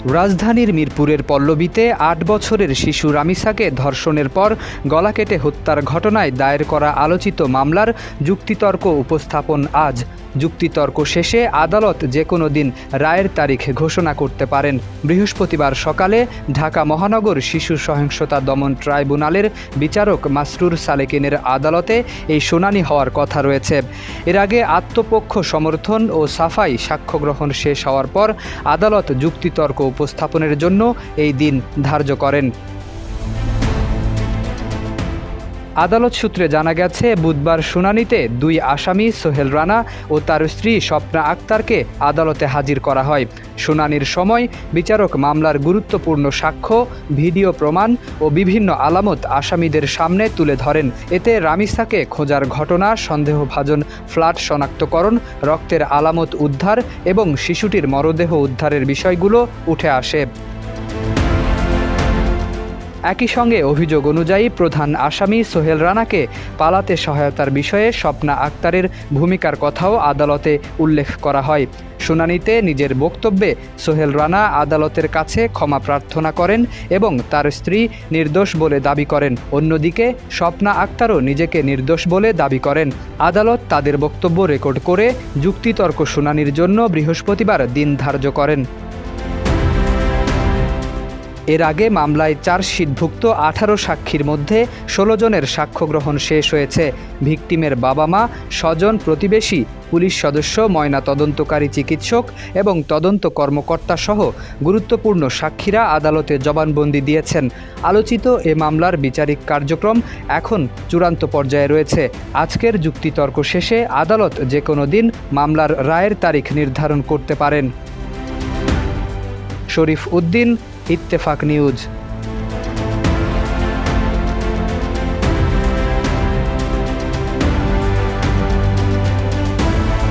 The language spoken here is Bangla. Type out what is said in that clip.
রাজধানীর মিরপুরের পল্লবীতে ৮ বছরের শিশু রামিসাকে ধর্ষণের পর গলা কেটে হত্যার ঘটনায় দায়ের করা আলোচিত মামলার যুক্তিতর্ক উপস্থাপন আজ। যুক্তিতর্ক শেষে আদালত যে কোনো দিন রায়ের তারিখ ঘোষণা করতে পারেন। বৃহস্পতিবার সকালে ঢাকা মহানগর শিশু সহিংসতা দমন ট্রাইব্যুনালের বিচারক মাসরুর সালেকিনের আদালতে এই শুনানি হওয়ার কথা রয়েছে। এর আগে আত্মপক্ষ সমর্থন ও সাফাই সাক্ষ্য গ্রহণ শেষ হওয়ার পর আদালত যুক্তিতর্ক উপস্থাপনের জন্য এই দিন ধার্য করেন। আদালত সূত্রে জানা গেছে, বুধবার শুনানিতে দুই আসামি সোহেল রানা ও তার স্ত্রী স্বপ্না আক্তারকে আদালতে হাজির করা হয়। শুনানির সময় বিচারক মামলার গুরুত্বপূর্ণ সাক্ষ্য, ভিডিও প্রমাণ ও বিভিন্ন আলামত আসামিদের সামনে তুলে ধরেন। এতে রামিসাকে খোঁজার ঘটনা, সন্দেহভাজন ফ্ল্যাট শনাক্তকরণ, রক্তের আলামত উদ্ধার এবং শিশুটির মরদেহ উদ্ধারের বিষয়গুলো উঠে আসে। একই সঙ্গে অভিযোগ অনুযায়ী প্রধান আসামি সোহেল রানাকে পালাতে সহায়তার বিষয়ে স্বপ্না আক্তারের ভূমিকার কথাও আদালতে উল্লেখ করা হয়। শুনানিতে নিজের বক্তব্যে সোহেল রানা আদালতের কাছে ক্ষমা প্রার্থনা করেন এবং তার স্ত্রী নির্দোষ বলে দাবি করেন। অন্যদিকে স্বপ্না আক্তারও নিজেকে নির্দোষ বলে দাবি করেন। আদালত তাদের বক্তব্য রেকর্ড করে যুক্তিতর্ক শুনানির জন্য বৃহস্পতিবার দিন ধার্য করেন। এর আগে মামলায় চার্জশিটভুক্ত 18 সাক্ষীর মধ্যে 16 জনের সাক্ষ্য গ্রহণ শেষ হয়েছে। ভিকটিমের বাবা-মা, স্বজন, প্রতিবেশী, পুলিশ সদস্য, ময়না তদন্তকারী চিকিৎসক এবং তদন্ত কর্মকর্তা সহ গুরুত্বপূর্ণ সাক্ষীরা আদালতে জবানবন্দি দিয়েছেন। আলোচিত এ মামলার বিচারিক কার্যক্রম এখন চূড়ান্ত পর্যায়ে রয়েছে। আজকের যুক্তিতর্ক শেষে আদালত যে কোনো দিন মামলার রায়ের তারিখ নির্ধারণ করতে পারেন। শরীফ উদ্দিন, ইত্তেফাক নিউজ।